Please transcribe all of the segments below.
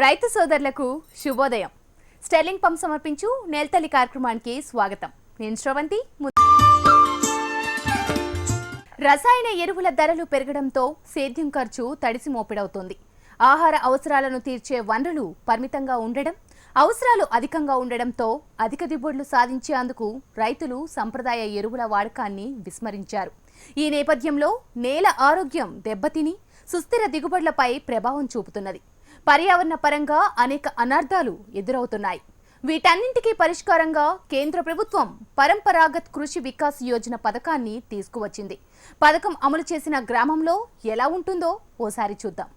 రైతు సోదరులకు శుభోదయం. స్టెర్లింగ్ పంప్ సమర్పించు నేల్తల్లి కార్యక్రమానికి స్వాగతం. నేను శ్రవంతి. రసాయన ఎరువుల ధరలు పెరగడంతో సేద్యం ఖర్చు తడిసి మోపిడవుతోంది. ఆహార అవసరాలను తీర్చే వనరులు పరిమితంగా ఉండడం, అవసరాలు అధికంగా ఉండడంతో అధిక దిగుబడులు సాధించేందుకు రైతులు సంప్రదాయ ఎరువుల వాడకాన్ని విస్మరించారు. ఈ నేపథ్యంలో నేల ఆరోగ్యం దెబ్బతిని సుస్థిర దిగుబడులపై ప్రభావం చూపుతున్నది. పర్యావరణ పరంగా అనేక అనర్థాలు ఎదురవుతున్నాయి. వీటన్నింటికీ పరిష్కారంగా కేంద్ర ప్రభుత్వం పరంపరాగత్ కృషి వికాస్ యోజన పథకాన్ని తీసుకువచ్చింది. పథకం అమలు చేసిన గ్రామంలో ఎలా ఉంటుందో ఓసారి చూద్దాం.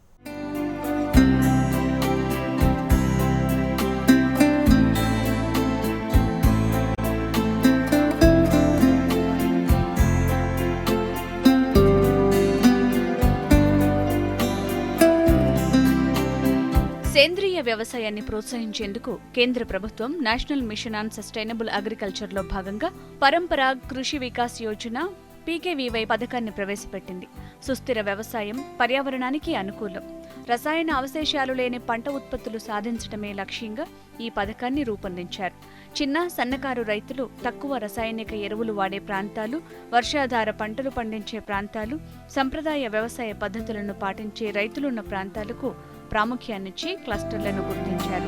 సేంద్రీయ వ్యవసాయాన్ని ప్రోత్సహించేందుకు కేంద్ర ప్రభుత్వం నేషనల్ మిషన్ ఆన్ సస్టైనబుల్ అగ్రికల్చర్లో భాగంగా పరంపరాగ్ కృషి వికాస్ యోజన పీకేవీవై పథకాన్ని ప్రవేశపెట్టింది. సుస్థిర వ్యవసాయం పర్యావరణానికి అనుకూలం, రసాయన అవశేషాలు లేని పంట ఉత్పత్తులు సాధించడమే లక్ష్యంగా ఈ పథకాన్ని రూపొందించారు. చిన్న సన్నకారు రైతులు తక్కువ రసాయనిక ఎరువులు వాడే ప్రాంతాలు, వర్షాధార పంటలు పండించే ప్రాంతాలు, సంప్రదాయ వ్యవసాయ పద్ధతులను పాటించే రైతులున్న ప్రాంతాలకు ప్రాముఖ్యాన్నిచ్చి క్లస్టర్లను గుర్తించారు.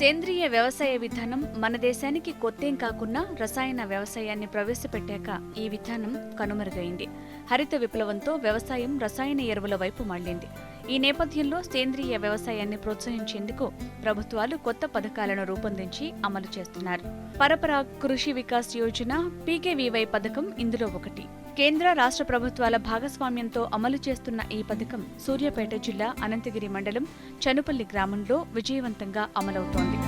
సేంద్రీయ వ్యవసాయ విధానం మన దేశానికి కొత్తేం కాకున్నా రసాయన వ్యవసాయాన్ని ప్రవేశపెట్టాక ఈ విధానం కనుమరుగైంది. హరిత విప్లవంతో వ్యవసాయం రసాయన ఎరువుల వైపు మళ్లింది. ఈ నేపథ్యంలో సేంద్రీయ వ్యవసాయాన్ని ప్రోత్సహించేందుకు ప్రభుత్వాలు కొత్త పథకాలను రూపొందించి అమలు చేస్తున్నారు. పరంపరాగ్ కృషి వికాస్ యోజన పీకేవీవై పథకం ఇందులో ఒకటి. కేంద్ర రాష్ట్ర ప్రభుత్వాల భాగస్వామ్యంతో అమలు చేస్తున్న ఈ పథకం సూర్యాపేట జిల్లా అనంతగిరి మండలం చనుపల్లి గ్రామంలో విజయవంతంగా అమలవుతోంది.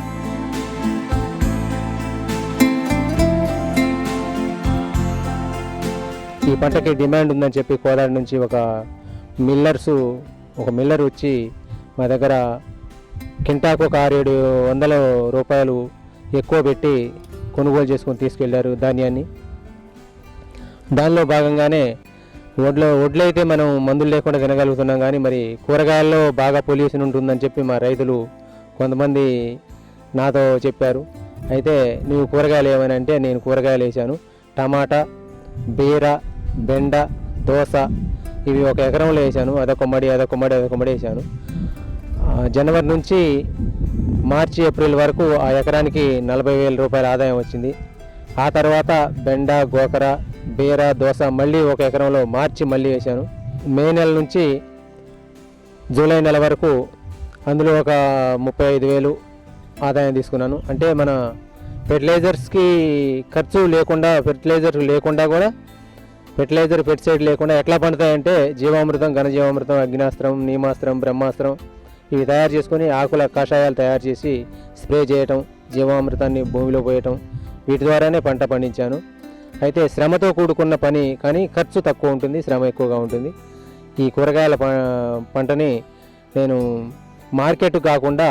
ఈ పంటకి డిమాండ్ ఉందని చెప్పి కోదాడ నుంచి ఒక మిల్లర్ వచ్చి మా దగ్గర కింటాకు ఒక 600-700 రూపాయలు ఎక్కువ పెట్టి కొనుగోలు చేసుకొని తీసుకెళ్లారు ధాన్యాన్ని. దానిలో భాగంగానే వడ్లు అయితే మనం మందులు లేకుండా తినగలుగుతున్నాం, కానీ మరి కూరగాయల్లో బాగా పొల్యూషన్ ఉంటుందని చెప్పి మా రైతులు కొంతమంది నాతో చెప్పారు. అయితే నువ్వు కూరగాయలు ఏమని అంటే నేను కూరగాయలు వేసాను. టమాటా, బీర, బెండ, దోస ఇవి ఒక ఎకరంలో వేసాను. అదొక మడి వేసాను. జనవరి నుంచి మార్చి ఏప్రిల్ వరకు ఆ ఎకరానికి 40,000 రూపాయల ఆదాయం వచ్చింది. ఆ తర్వాత బెండ, గోకర, బీర, దోస మళ్ళీ ఒక ఎకరంలో మార్చి మళ్ళీ వేసాను. మే నెల నుంచి జూలై నెల వరకు అందులో ఒక 35,000 ఆదాయం తీసుకున్నాను. అంటే మన ఫెర్టిలైజర్స్కి ఖర్చు లేకుండా, ఫెర్టిలైజర్ పెస్టిసైడ్ లేకుండా ఎట్లా పండుతాయంటే జీవామృతం, ఘనజీవామృతం, అగ్నాస్త్రం, నీమాస్త్రం, బ్రహ్మాస్త్రం ఇవి తయారు చేసుకొని ఆకుల కషాయాలు తయారు చేసి స్ప్రే చేయటం, జీవామృతాన్ని భూమిలో పోయటం, వీటి ద్వారానే పంట పండించాను. అయితే శ్రమతో కూడుకున్న పని, కానీ ఖర్చు తక్కువ ఉంటుంది, శ్రమ ఎక్కువగా ఉంటుంది. ఈ కూరగాయల పంటని నేను మార్కెట్ కాకుండా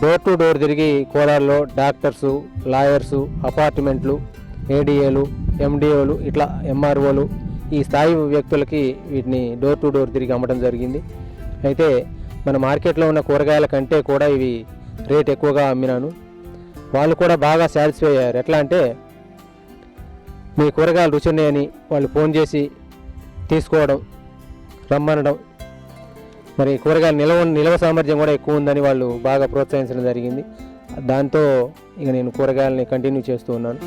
డోర్ టు డోర్ తిరిగి కోలార్లో డాక్టర్సు, లాయర్సు, అపార్ట్మెంట్లు, ఏడీఏలు, ఎండిఓలు, ఇట్లా ఎంఆర్ఓలు ఈ స్థాయి వ్యక్తులకి వీటిని డోర్ టు డోర్ తిరిగి అమ్మడం జరిగింది. అయితే మన మార్కెట్లో ఉన్న కూరగాయల కంటే కూడా ఇవి రేట్ ఎక్కువగా అమ్మినాను. వాళ్ళు కూడా బాగా సాటిస్ఫై అయ్యారు. ఎట్లా అంటే మీ కూరగాయలు రుచి ఉన్నాయని వాళ్ళు ఫోన్ చేసి తీసుకోవడం, రమ్మనడం, మరి కూరగాయల నిల్వ సామర్థ్యం కూడా ఎక్కువ ఉందని వాళ్ళు బాగా ప్రోత్సహించడం జరిగింది. దాంతో ఇక నేను కూరగాయలని కంటిన్యూ చేస్తూ ఉన్నాను.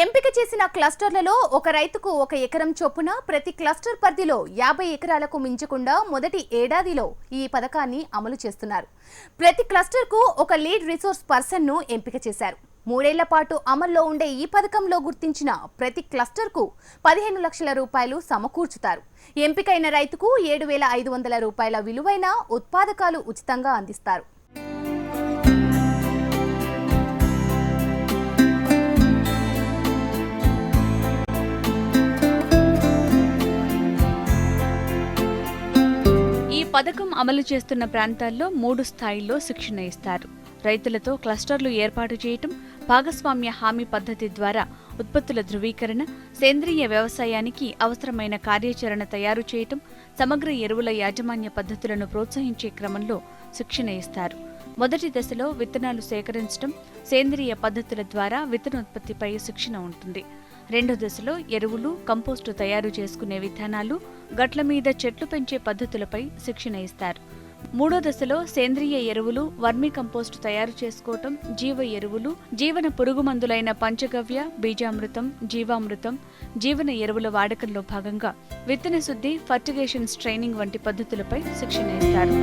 ఎంపిక చేసిన క్లస్టర్లలో ఒక రైతుకు 1 ఎకరం చొప్పున ప్రతి క్లస్టర్ పరిధిలో 50 ఎకరాలకు మించకుండా మొదటి ఏడాదిలో ఈ పథకాన్ని అమలు చేస్తున్నారు. ప్రతి క్లస్టర్కు ఒక లీడ్ రిసోర్స్ పర్సన్ను ఎంపిక చేశారు. 3 ఏళ్ల పాటు అమల్లో ఉండే ఈ పథకంలో గుర్తించిన ప్రతి క్లస్టర్కు 15 లక్షల రూపాయలు సమకూర్చుతారు. ఎంపికైన రైతుకు 7,500 రూపాయల విలువైన ఉత్పాదకాలు ఉచితంగా అందిస్తారు. పథకం అమలు చేస్తున్న ప్రాంతాల్లో 3 స్థాయిల్లో శిక్షణ ఇస్తారు. రైతులతో క్లస్టర్లు ఏర్పాటు చేయటం, భాగస్వామ్య హామీ పద్ధతి ద్వారా ఉత్పత్తుల ధృవీకరణ, సేంద్రియ వ్యవసాయానికి అవసరమైన కార్యాచరణ తయారు చేయటం, సమగ్ర ఎరువుల యాజమాన్య పద్ధతులను ప్రోత్సహించే క్రమంలో శిక్షణ ఇస్తారు. మొదటి దశలో విత్తనాలు సేకరించడం, సేంద్రియ పద్ధతుల ద్వారా విత్తనోత్పత్తిపై శిక్షణ ఉంటుంది. రెండో దశలో ఎరువులు, కంపోస్టు తయారు చేసుకునే విధానాలు, గట్ల మీద చెట్లు పెంచే పద్ధతులపై శిక్షణ ఇస్తారు. మూడో దశలో సేంద్రియ ఎరువులు, వర్మీ కంపోస్టు తయారు చేసుకోవటం, జీవ ఎరువులు, జీవన పురుగు మందులైన పంచగవ్య, బీజామృతం, జీవామృతం, జీవన ఎరువుల వాడకంలో భాగంగా విత్తన శుద్ధి, ఫర్టిగేషన్స్ ట్రైనింగ్ వంటి పద్ధతులపై శిక్షణ ఇస్తారు.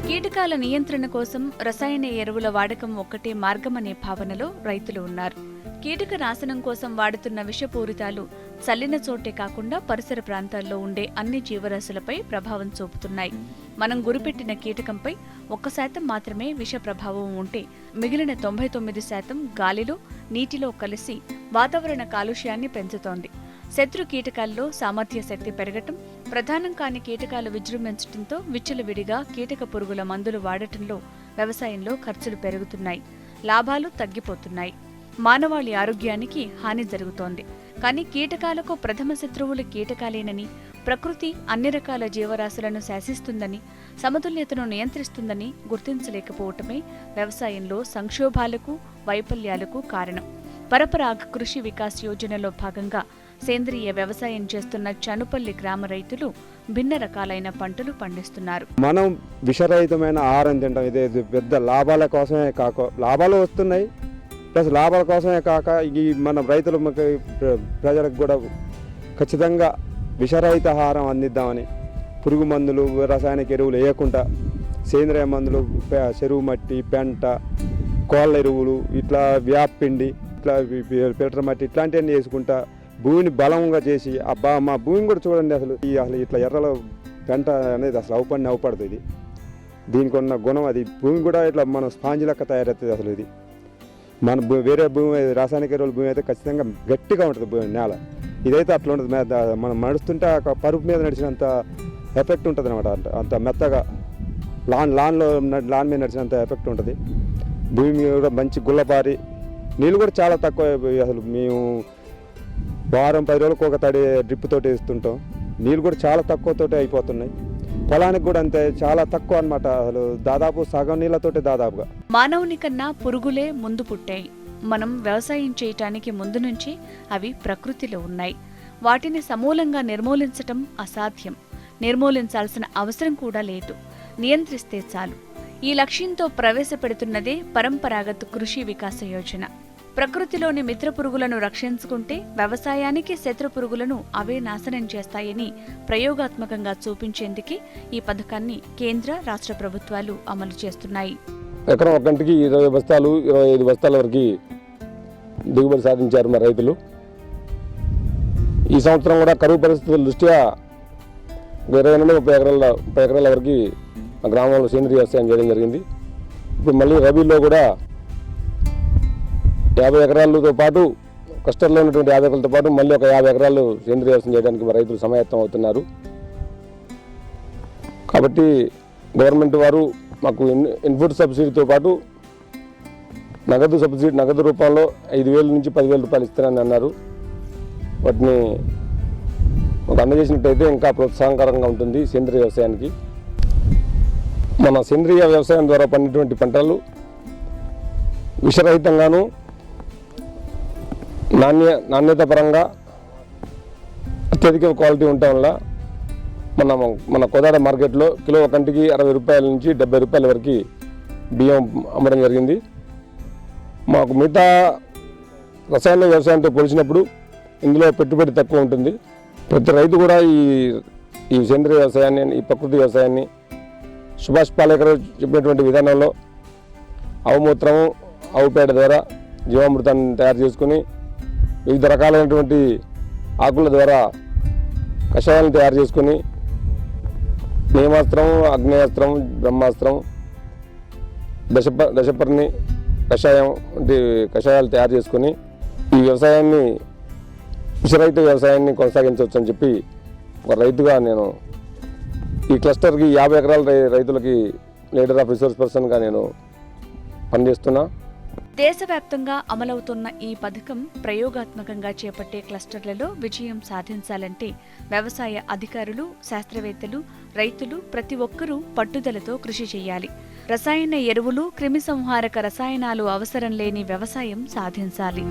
కీటకాల నియంత్రణ కోసం రసాయన ఎరువుల వాడకం ఒక్కటే మార్గమనే భావనలో రైతులు ఉన్నారు. కీటక నాశనం కోసం వాడుతున్న విషపూరితాలు చల్లిన చోటే కాకుండా పరిసర ప్రాంతాల్లో ఉండే అన్ని జీవరాశులపై ప్రభావం చూపుతున్నాయి. మనం గురిపెట్టిన కీటకంపై 1% మాత్రమే విష ప్రభావం ఉంటే మిగిలిన 99% గాలిలో, నీటిలో కలిసి వాతావరణ కాలుష్యాన్ని పెంచుతోంది. శత్రు కీటకాల్లో సామర్థ్య శక్తి పెరగటం, ప్రధానం కాని కీటకాలు విజృంభించడంతో విచ్చలవిడిగా కీటక పురుగుల మందులు వాడటంలో వ్యవసాయంలో ఖర్చులు పెరుగుతున్నాయి, లాభాలు తగ్గిపోతున్నాయి. మానవాళి ఆరోగ్యానికి హాని జరుగుతోంది. కానీ కీటకాలకు ప్రథమ శత్రువులు కీటకాలేనని, ప్రకృతి అన్ని రకాల జీవరాశులను శాసిస్తుందని, సమతుల్యతను నియంత్రిస్తుందని గుర్తించలేకపోవటమే వ్యవసాయంలో సంక్షోభాలకు, వైఫల్యాలకు కారణం. పరపరాగ్ కృషి వికాస్ యోజనలో భాగంగా సేంద్రియ వ్యవసాయం చేస్తున్న చనుపల్లి గ్రామ రైతులు భిన్న రకాలైన పంటలు పండిస్తున్నారు. మనం విషరహితమైన ఆహారం తింటాం. ఇదే పెద్ద లాభాల కోసమే కాక, లాభాలు వస్తున్నాయి ప్లస్ లాభాల కోసమే కాక ఈ మన రైతులు ప్రజలకు కూడా ఖచ్చితంగా విషరహిత ఆహారం అందిద్దామని పురుగు మందులు, రసాయనిక ఎరువులు వేయకుండా సేంద్రియ మందులు, చెరువు మట్టి, పెంట, కోళ్ళ ఎరువులు, ఇట్లా వేపపిండి, ఇట్లా ఫిల్టర్ మట్టి ఇట్లాంటివన్నీ వేసుకుంటా భూమిని బలంగా చేసి మా భూమిని కూడా చూడండి. అసలు ఇట్లా ఎర్రలో పెంట అనేది అసలు అవపడుతుంది. దీనికి ఉన్న గుణం అది. భూమి కూడా ఇట్లా మన స్పాంజ్ లెక్క తయారవుతుంది. అసలు ఇది మన వేరే భూమి, రాసాయనిక ఎరువుల భూమి అయితే ఖచ్చితంగా గట్టిగా ఉంటుంది భూమి, నేల. ఇదైతే అట్లా ఉంటుంది. మనం నడుస్తుంటే పరుపు మీద నడిచినంత ఎఫెక్ట్ ఉంటుంది అనమాట. అంత మెత్తగా లాన్ మీద నడిచినంత ఎఫెక్ట్ ఉంటుంది. భూమి మీద కూడా మంచి గుల్లపారి, నీళ్ళు కూడా చాలా తక్కువ. అసలు మేము వారం 10 రోజులకు ఒక తడి డ్రిప్ తోటి వేస్తుంటాం. నీళ్ళు కూడా చాలా తక్కువతోటి అయిపోతున్నాయి. పొలానికి కూడా అంతే, చాలా తక్కువ అనమాట. అసలు దాదాపు సగం నీళ్ళతోటి దాదాపుగా. మానవుని కన్నా పురుగులే ముందు పుట్టాయి. మనం వ్యవసాయం చేయటానికి ముందు నుంచి అవి ప్రకృతిలో ఉన్నాయి. వాటిని సమూలంగా నిర్మూలించటం అసాధ్యం. నిర్మూలించాల్సిన అవసరం కూడా లేదు. నియంత్రిస్తే చాలు. ఈ లక్ష్యంతో ప్రవేశపెడుతున్నదే పరంపరాగత్ కృషి వికాస యోజన. ప్రకృతిలోని మిత్ర పురుగులను రక్షించుకుంటే వ్యవసాయానికి శత్రు పురుగులను అవే నాశనం చేస్తాయని ప్రయోగాత్మకంగా చూపించేందుకే ఈ పథకాన్ని కేంద్ర, రాష్ట్ర ప్రభుత్వాలు అమలు చేస్తున్నాయి. ఎకరం ఒక గంటకి 20 బస్తాలు 25 బస్తాల వరకు దిగుబడి సాధించారు మా రైతులు. ఈ సంవత్సరం కూడా కరువు పరిస్థితుల దృష్ట్యా 20 నుండి 30 ఎకరాల వరకు మా గ్రామంలో సేంద్రీయ వ్యవసాయం చేయడం జరిగింది. ఇప్పుడు మళ్ళీ రబీలో కూడా 50 ఎకరాలతో పాటు, కష్టంలో ఉన్నటువంటి 50 ఎకరాలతో పాటు మళ్ళీ ఒక 50 ఎకరాలు సేంద్రీయ వ్యవసాయం చేయడానికి మా రైతులు సమాయత్తం అవుతున్నారు. కాబట్టి గవర్నమెంట్ వారు మాకు ఇన్పుట్ సబ్సిడీతో పాటు నగదు సబ్సిడీ, నగదు రూపంలో 5,000 నుంచి 10,000 రూపాయలు ఇస్తారని అన్నారు. వాటిని ఒక అందజేసినట్టయితే ఇంకా ప్రోత్సాహకరంగా ఉంటుంది సేంద్రీయ వ్యవసాయానికి. మన సేంద్రీయ వ్యవసాయం ద్వారా పండినటువంటి పంటలు విషరహితంగాను, నాణ్యత పరంగా అత్యధిక క్వాలిటీ ఉండటం వల్ల మన కోదాడ మార్కెట్లో కిలో ఒక కంటికి 60 రూపాయల నుంచి 70 రూపాయల వరకు బియ్యం అమ్మడం జరిగింది. మాకు మిగతా రసాయన వ్యవసాయంతో పోల్చినప్పుడు ఇందులో పెట్టుబడి తక్కువ ఉంటుంది. ప్రతి రైతు కూడా ఈ సేంద్రీయ వ్యవసాయాన్ని, ఈ ప్రకృతి వ్యవసాయాన్ని సుభాష్ పాలేకర్ చెప్పినటువంటి విధానంలో ఆవుమూత్రము, ఆవు పేడ ద్వారా జీవామృతాన్ని తయారు చేసుకుని వివిధ రకాలైనటువంటి ఆకుల ద్వారా కషాయాలను తయారు చేసుకుని నేమాస్త్రం, అగ్నేయాస్త్రం, బ్రహ్మాస్త్రం దశపర్ణి కషాయం వంటి కషాయాలు తయారు చేసుకొని ఈ వ్యవసాయాన్ని విషరహిత వ్యవసాయాన్ని కొనసాగించవచ్చు అని చెప్పి ఒక రైతుగా నేను ఈ క్లస్టర్కి 50 ఎకరాల రైతులకి లీడర్ ఆఫ్ రిసోర్స్ పర్సన్గా నేను పనిచేస్తున్నా. దేశవ్యాప్తంగా అమలవుతున్న ఈ పథకం ప్రయోగాత్మకంగా చేపట్టే క్లస్టర్లలో విజయం సాధించాలంటే వ్యవసాయ అధికారులు, శాస్త్రవేత్తలు, రైతులు ప్రతి ఒక్కరూ పట్టుదలతో కృషి చేయాలి. రసాయన ఎరువులు, క్రిమిసంహారక రసాయనాలు అవసరం లేని వ్యవసాయం సాధించాలి.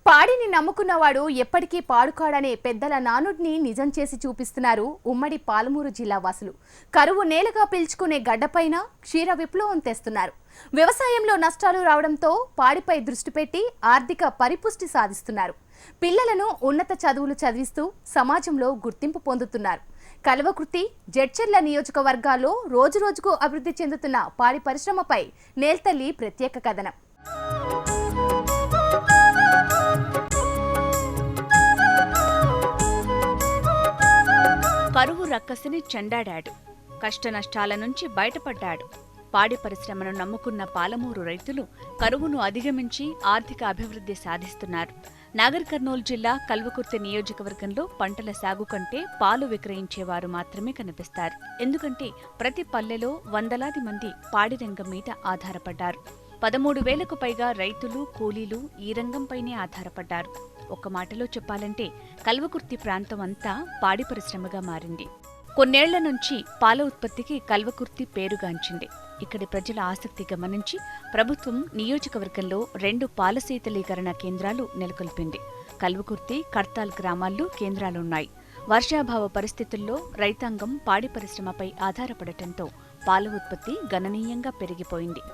పాడిని నమ్ముకున్నవాడు ఎప్పటికీ పాడుకాడనే పెద్దల నానుడిని నిజం చేసి చూపిస్తున్నారు ఉమ్మడి పాలమూరు జిల్లా వాసులు. కరువు నేలగా పిలుచుకునే గడ్డపైన క్షీర విప్లవం తెస్తున్నారు. వ్యవసాయంలో నష్టాలు రావడంతో పాడిపై దృష్టి పెట్టి ఆర్థిక పరిపుష్టి సాధిస్తున్నారు. పిల్లలను ఉన్నత చదువులు చదివిస్తూ సమాజంలో గుర్తింపు పొందుతున్నారు. కల్వకుర్తి, జడ్చర్ల నియోజకవర్గాల్లో రోజురోజుకు అభివృద్ధి చెందుతున్న పాడి పరిశ్రమపై నేల్తల్లి ప్రత్యేక కథనం. కరువు రక్కసిని చెండాడాడు. కష్టనష్టాల నుంచి బయటపడ్డాడు. పాడి పరిశ్రమను నమ్ముకున్న పాలమూరు రైతులు కరువును అధిగమించి ఆర్థిక అభివృద్ధి సాధిస్తున్నారు. నాగర్ కర్నూలు జిల్లా కల్వకుర్తి నియోజకవర్గంలో పంటల సాగు కంటే పాలు విక్రయించేవారు మాత్రమే కనిపిస్తారు. ఎందుకంటే ప్రతి పల్లెలో వందలాది మంది పాడి రంగం మీద ఆధారపడ్డారు. 13,000కు పైగా రైతులు, కూలీలు ఈ రంగంపైనే ఆధారపడ్డారు. ఒక్క మాటలో చెప్పాలంటే కల్వకుర్తి ప్రాంతం అంతా పాడి పరిశ్రమగా మారింది. కొన్నేళ్ల నుంచి పాల ఉత్పత్తికి కల్వకుర్తి పేరుగాంచింది. ఇక్కడి ప్రజల ఆసక్తి గమనించి ప్రభుత్వం నియోజకవర్గంలో 2 పాల శీతలీకరణ కేంద్రాలు నెలకొల్పింది. కల్వకుర్తి, కర్తాల్ గ్రామాల్లో కేంద్రాలున్నాయి. వర్షాభావ పరిస్థితుల్లో రైతాంగం పాడి పరిశ్రమపై ఆధారపడటంతో పాల ఉత్పత్తి గణనీయంగా పెరిగిపోయింది.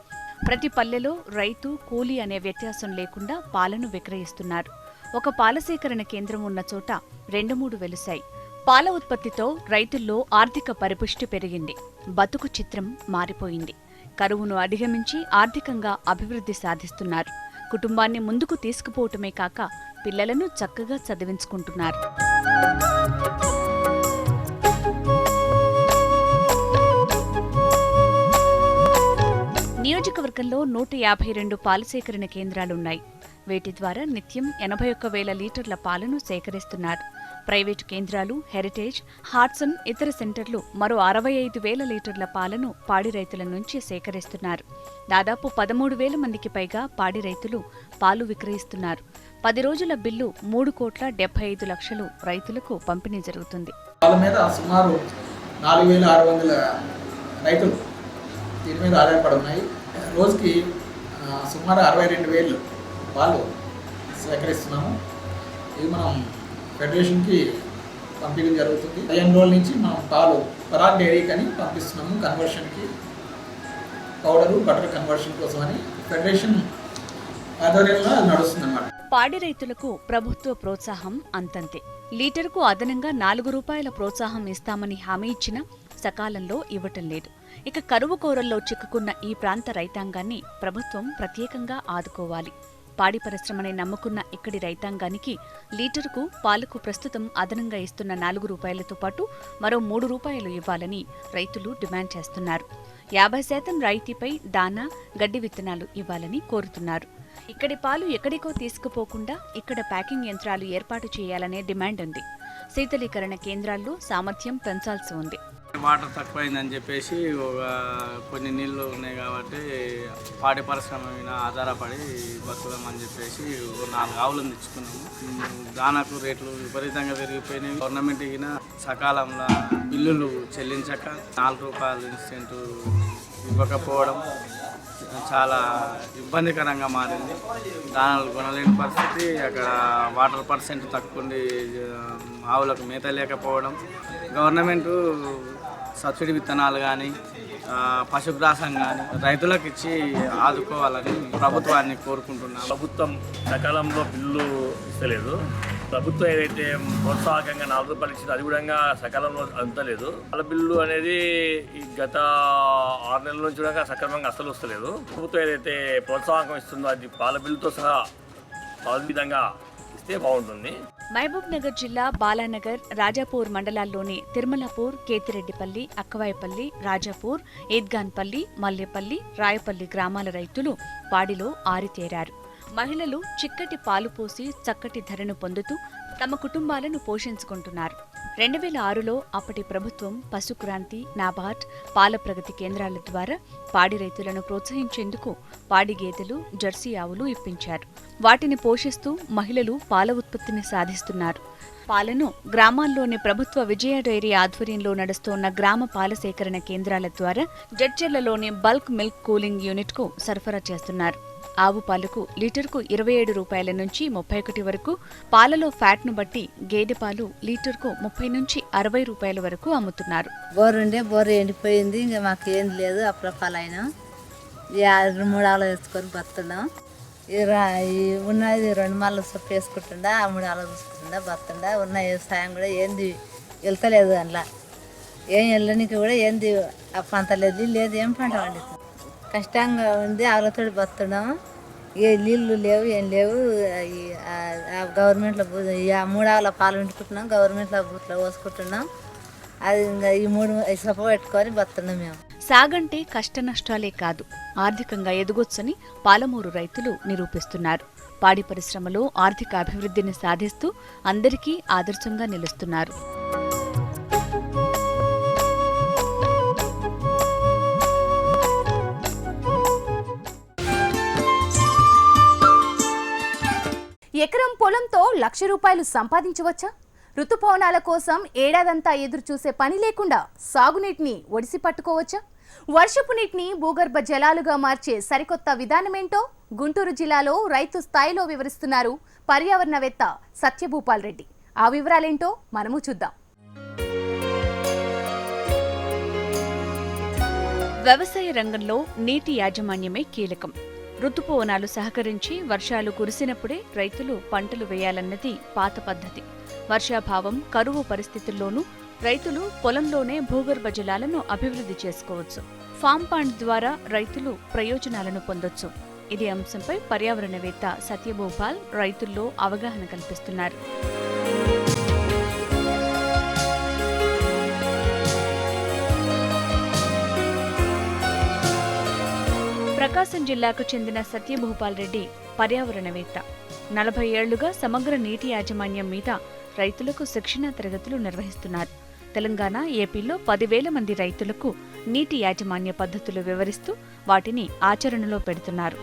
ప్రతి పల్లెలో రైతు, కూలీ అనే వ్యత్యాసం లేకుండా పాలను విక్రయిస్తున్నారు. ఒక పాల సేకరణ కేంద్రం ఉన్న చోట 2-3 వెలిశాయి. పాల ఉత్పత్తితో రైతుల్లో ఆర్థిక పరిపుష్టి పెరిగింది. బతుకు చిత్రం మారిపోయింది. కరువును అధిగమించి ఆర్థికంగా అభివృద్ధి సాధిస్తున్నారు. కుటుంబాన్ని ముందుకు తీసుకుపోవటమే కాక పిల్లలను చక్కగా చదివించుకుంటున్నారు. నియోజకవర్గంలో 152 పాల సేకరణ కేంద్రాలున్నాయి. వీటి ద్వారా నిత్యం 81,000 లీటర్ల పాలను సేకరిస్తున్నారు. ప్రైవేటు కేంద్రాలు, హెరిటేజ్, హాట్సన్, ఇతర సెంటర్లు మరో 65,000 లీటర్ల పాలను పాడి రైతుల నుంచి సేకరిస్తున్నారు. దాదాపు 13,000 మందికి పైగా పాడి రైతులు పాలు విక్రయిస్తున్నారు. 10 రోజుల బిల్లు 3,75,00,000 రైతులకు పంపిణీ జరుగుతుంది. పాల మీద సుమారు 4,600 రైతులు దీని మీద ఆధారపడి ఉన్నాయి. రోజుకి సుమారు 62,000 పాలు సేకరిస్తున్నాము. ఇది మనం ఫెడరేషన్కి పంపిణీ జరుగుతుంది. 15 రోజుల నుంచి మనం పాలు పరాగ్ డైరీకి అని పంపిస్తున్నాము. కన్వర్షన్కి పౌడరు, బటర్ కన్వర్షన్ కోసం అని ఫెడరేషన్ ఆధ్వర్యంలో నడుస్తుంది అన్నమాట. పాడి రైతులకు ప్రభుత్వ ప్రోత్సాహం అంతంతే. లీటరుకు అదనంగా 4 రూపాయల ప్రోత్సాహం ఇస్తామని హామీ ఇచ్చినా సకాలంలో ఇవ్వటం లేదు. ఇక కరువు కోరల్లో చిక్కుకున్న ఈ ప్రాంత రైతాంగాన్ని ప్రభుత్వం ప్రత్యేకంగా ఆదుకోవాలి. పాడి పరిశ్రమని నమ్ముకున్న ఇక్కడి రైతాంగానికి లీటరుకు పాలకు ప్రస్తుతం అదనంగా ఇస్తున్న 4 రూపాయలతో పాటు మరో 3 రూపాయలు ఇవ్వాలని రైతులు డిమాండ్ చేస్తున్నారు. 50% రాయితీపై దానా, గడ్డి విత్తనాలు ఇవ్వాలని కోరుతున్నారు. ఇక్కడి పాలు ఎక్కడికో తీసుకుపోకుండా ఇక్కడ ప్యాకింగ్ యంత్రాలు ఏర్పాటు చేయాలనే డిమాండ్ ఉంది. శీతలీకరణ కేంద్రాల్లో సామర్థ్యం పెంచాల్సి ఉంది. వాటర్ తక్కువైందని చెప్పేసి కొన్ని నీళ్ళు ఉన్నాయి కాబట్టి పాడి పరిశ్రమ మీద ఆధారపడి బతుకుదామని చెప్పేసి 4 ఆవులను తెచ్చుకున్నాము. దానాకు రేట్లు విపరీతంగా పెరిగిపోయినాయి. గవర్నమెంట్ కింద సకాలంలో బిల్లులు చెల్లించక 4 రూపాయలు ఇన్స్టెంట్ ఇవ్వకపోవడం చాలా ఇబ్బందికరంగా మారింది. దానాలు కొనలేని పరిస్థితి, అక్కడ వాటర్ పర్సెంట్ తక్కువ ఉండి ఆవులకు మేత లేకపోవడం. గవర్నమెంటు సబ్సిడీ విత్తనాలు కానీ, పశుగ్రాసం కానీ రైతులకు ఇచ్చి ఆదుకోవాలని ప్రభుత్వాన్ని కోరుకుంటున్నాను. ప్రభుత్వం సకాలంలో బిల్లు ఇస్తలేదు. ప్రభుత్వం ఏదైతే ప్రోత్సాహకంగా 4 రూపాయలు ఇచ్చిందో అది కూడా సకాలంలో అందలేదు. పాల బిల్లు అనేది ఈ గత 6 నెలల నుంచి కూడా సక్రమంగా అసలు వస్తలేదు. ప్రభుత్వం ఏదైతే ప్రోత్సాహకం ఇస్తుందో అది పాల బిల్లుతో సహా విధంగా ఇస్తే బాగుంటుంది. మహబూబ్ నగర్ జిల్లా బాలానగర్, రాజాపూర్ మండలాల్లోని తిరుమలపూర్, కేతిరెడ్డిపల్లి, అక్కవాయపల్లి, రాజాపూర్, ఈద్గాన్పల్లి, మల్లేపల్లి, రాయపల్లి గ్రామాల రైతులు పాడిలో ఆరితేరారు. మహిళలు చిక్కటి పాలు పోసి చక్కటి ధరను పొందుతూ తమ కుటుంబాలను పోషించుకుంటున్నారు. 2006లో అప్పటి ప్రభుత్వం పశుక్రాంతి, నాబార్డ్, పాల ప్రగతి కేంద్రాల ద్వారా పాడి రైతులను ప్రోత్సహించేందుకు పాడి గేదెలు, జెర్సీ ఆవులు ఇప్పించారు. వాటిని పోషిస్తూ మహిళలు పాల ఉత్పత్తిని సాధిస్తున్నారు. పాలను గ్రామాల్లోని ప్రభుత్వ విజయ డైరీ ఆధ్వర్యంలో నడుస్తోన్న గ్రామ పాల సేకరణ కేంద్రాల ద్వారా జడ్చర్లలోని బల్క్ మిల్క్ కూలింగ్ యూనిట్కు సరఫరా చేస్తున్నారు. ఆవు పాలకు లీటర్కు 27 రూపాయల నుంచి 31 వరకు, పాలలో ఫ్యాట్ను బట్టి గేదె పాలు లీటర్కు 30 నుంచి 60 రూపాయల వరకు అమ్ముతున్నారు. బోరు ఎండిపోయింది, ఇంకా మాకు ఏం లేదు. అప్పుడపాలైనా 3 ఆవులు వేసుకొని బతున్నాం. ఉన్నది 2 మాలు సొప్పు వేసుకుంటుండా, 3 ఆవులు చూసుకుంటుండా బతుండా. ఉన్న వ్యవసాయం కూడా ఏంది వెళ్తలేదు, అందులో ఏం వెళ్ళడానికి కూడా ఏంది పంట లేదు, ఏం పంట పండిస్తాం. కష్టంగా ఉంది, ఆవులతో బతున్నాం. ఏ నీళ్ళు లేవు, ఏం లేవు. గవర్నమెంట్లో 3 ఆవుల పాలు వండుకుంటున్నాం, గవర్నమెంట్లో బూట్లో పోసుకుంటున్నాం. అది ఇంకా ఈ 3 సొప్ప పెట్టుకొని బతున్నాం మేము. సాగంటే కష్ట నష్టాలే కాదు, ఆర్థికంగా ఎదగొచ్చని పాలమూరు రైతులు నిరూపిస్తున్నారు. పాడి పరిశ్రమలో ఆర్థిక అభివృద్ధిని సాధిస్తూ అందరికీ ఆదర్శంగా నిలుస్తున్నారు. ఎకరం పొలంతో ₹1,00,000 సంపాదించవచ్చా? ఋతుపవనాల కోసం ఏడాదంతా ఎదురు చూసే పని లేకుండా సాగునీటిని ఒడిసి పట్టుకోవచ్చా? వర్షపు నీటిని భూగర్భ జలాలుగా మార్చే సరికొత్త విధానమేంటో గుంటూరు జిల్లాలో రైతు స్థాయిలో వివరిస్తున్నారు పర్యావరణవేత్త సత్యభూపాల్ రెడ్డి. ఆ వివరాలేంటో మనము చూద్దాం. వ్యవసాయ రంగంలో నీటి యాజమాన్యమే కీలకం. ఋతుపవనాలు సహకరించి వర్షాలు కురిసినప్పుడే రైతులు పంటలు వేయాలన్నది పాత పద్ధతి. వర్షాభావం, కరువు పరిస్థితుల్లోనూ రైతులు పొలంలోనే భూగర్భ జలాలను అభివృద్ధి చేసుకోవచ్చు. ఫామ్ పాండ్ ద్వారా రైతులు ప్రయోజనాలను పొందొచ్చు. ఇదే అంశంపై పర్యావరణవేత్త సత్యభూపాల్ రైతుల్లో అవగాహన కల్పిస్తున్నారు. ప్రకాశం జిల్లాకు చెందిన సత్యభూపాల్ రెడ్డి పర్యావరణవేత్త. 40 ఏళ్లుగా సమగ్ర నీటి యాజమాన్యం మీద రైతులకు శిక్షణా తరగతులు నిర్వహిస్తున్నారు. తెలంగాణ, ఏపీలో 10,000 మంది రైతులకు నీటి యాజమాన్య పద్ధతులు వివరిస్తూ వాటిని ఆచరణలో పెడుతున్నారు.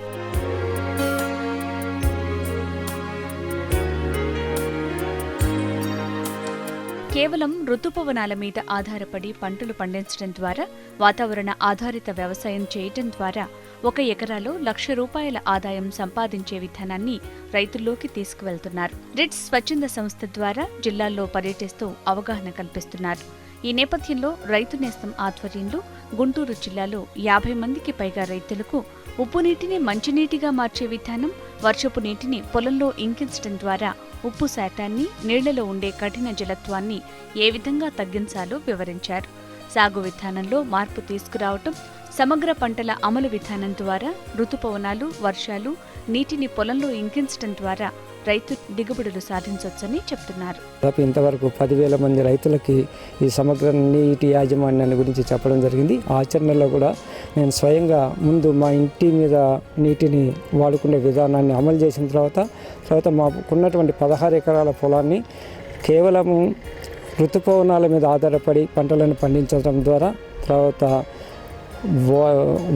కేవలం ఋతుపవనాల మీద ఆధారపడి పంటలు పండించడం ద్వారా, వాతావరణ ఆధారిత వ్యవసాయం చేయటం ద్వారా 1 ఎకరాలో ₹1,00,000 ఆదాయం సంపాదించే విధానాన్ని రైతుల్లోకి తీసుకువెళ్తున్నారు. రిట్స్ స్వచ్ఛంద సంస్థ ద్వారా జిల్లాల్లో పర్యటిస్తూ అవగాహన కల్పిస్తున్నారు. ఈ నేపథ్యంలో రైతు నేస్తం ఆధ్వర్యంలో గుంటూరు జిల్లాలో 50 మందికి పైగా రైతులకు ఉప్పు నీటిని మంచినీటిగా మార్చే విధానం, వర్షపు నీటిని పొలంలో ఇంకించడం ద్వారా ఉప్పు శాతాన్ని, నీళ్లలో ఉండే కఠిన జలత్వాన్ని ఏ విధంగా తగ్గించాలో వివరించారు. సాగు విధానంలో మార్పు తీసుకురావటం, సమగ్ర పంటల అమలు విధానం ద్వారా ఋతుపవనాలు, వర్షాలు, నీటిని పొలంలో ఇంకించడం ద్వారా రైతు దిగుబడులు సాధించవచ్చని చెప్తున్నారు. ఇంతవరకు 10,000 మంది రైతులకి ఈ సమగ్ర నీటి యాజమాన్యాన్ని గురించి చెప్పడం జరిగింది. ఆచరణలో కూడా నేను స్వయంగా ముందు మా ఇంటి మీద నీటిని వాడుకునే విధానాన్ని అమలు చేసిన తర్వాత మాకున్నటువంటి 16 ఎకరాల పొలాన్ని కేవలం ఋతుపవనాల మీద ఆధారపడి పంటలను పండించడం ద్వారా, తర్వాత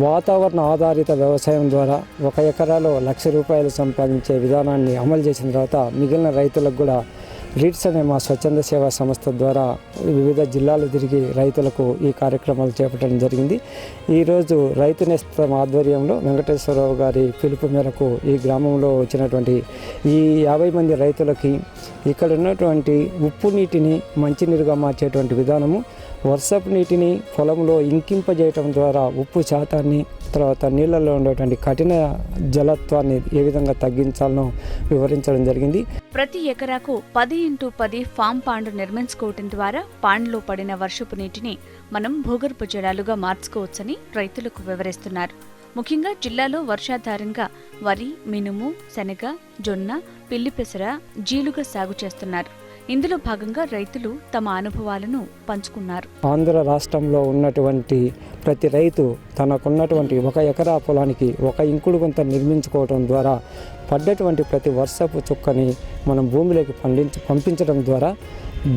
వాతావరణ ఆధారిత వ్యవసాయం ద్వారా 1 ఎకరాలో ₹1,00,000 సంపాదించే విధానాన్ని అమలు చేసిన తర్వాత మిగిలిన రైతులకు కూడా రిట్స్ అనే మా స్వచ్ఛంద సేవా సంస్థ ద్వారా వివిధ జిల్లాలు తిరిగి రైతులకు ఈ కార్యక్రమాలు చేపట్టడం జరిగింది. ఈరోజు రైతు నేస్తం ఆధ్వర్యంలో వెంకటేశ్వరరావు గారి పిలుపు మేరకు ఈ గ్రామంలో వచ్చినటువంటి ఈ 50 మంది రైతులకి ఇక్కడ ఉన్నటువంటి ఉప్పు నీటిని మంచినీరుగా మార్చేటువంటి విధానము, వర్షపు నీటిని పొలంలో ఇంకింపజేయటం ద్వారా ఉప్పు శాతాన్ని, తర్వాత నీళ్లలో ఉండేటువంటి కఠిన జలత్వాన్ని ఏ విధంగా తగ్గించాలనో వివరించడం జరిగింది. ప్రతి ఎకరాకు 10x10 ఫామ్ పాండ్ నిర్మించుకోవటం ద్వారా పాండ్లో పడిన వర్షపు నీటిని మనం భూగర్భ జలాలుగా మార్చుకోవచ్చని రైతులకు వివరిస్తున్నారు. ముఖ్యంగా జిల్లాలో వర్షాధారంగా వరి, మినుము, శనగ, జొన్న, పిల్లి పెసర, జీలుగ సాగు చేస్తున్నారు. ఇందులో భాగంగా రైతులు తమ అనుభవాలను పంచుకున్నారు. ఆంధ్ర రాష్ట్రంలో ఉన్నటువంటి ప్రతి రైతు తనకున్నటువంటి 1 ఎకరా పొలానికి 1 ఇంకుడు గుంత నిర్మించుకోవడం ద్వారా పడ్డటువంటి ప్రతి వర్షపు చుక్కని మనం భూమిలోకి పంపించడం ద్వారా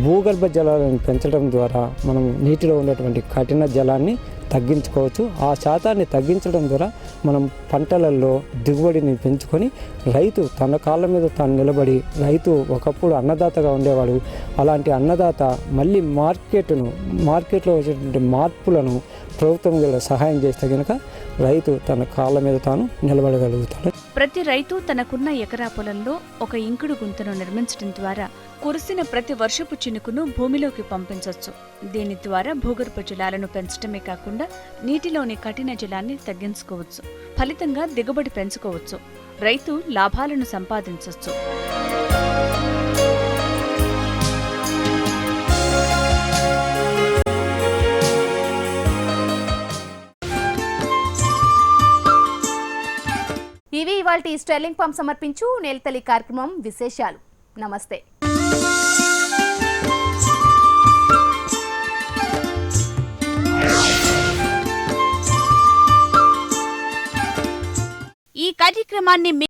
భూగర్భ జలాలను పెంచడం ద్వారా మనం నీటిలో ఉన్నటువంటి కఠిన జలాన్ని తగ్గించుకోవచ్చు. ఆ శాతాన్ని తగ్గించడం ద్వారా మనం పంటలలో దిగుబడిని పెంచుకొని రైతు తన కాళ్ళ మీద తాను నిలబడి, రైతు ఒకప్పుడు అన్నదాతగా ఉండేవాడు, అలాంటి అన్నదాత మళ్ళీ మార్కెట్లో వచ్చేటువంటి మార్పులను ప్రభుత్వం కూడా సహాయం చేస్తే కనుక రైతు తన కాళ్ళ మీద తాను నిలబడగలుగుతాడు. ప్రతి రైతు తనకున్న ఎకరా పొలంలో 1 ఇంకుడు గుంతను నిర్మించడం ద్వారా కురిసిన ప్రతి వర్షపు చినుకును భూమిలోకి పంపించవచ్చు. దీని ద్వారా భూగర్భ జలాలను పెంచడమే కాకుండా నీటిలోని కఠిన జలాన్ని తగ్గించుకోవచ్చు. ఫలితంగా దిగుబడి పెంచుకోవచ్చు. రైతు లాభాలను సంపాదించవచ్చు. ఇవి ఇవాల్టి స్టెర్లింగ్ పంప్ సమర్పించు నేలతల్లి కార్యక్రమం విశేషాలు. నమస్తే. ఈ కార్యక్రమాన్ని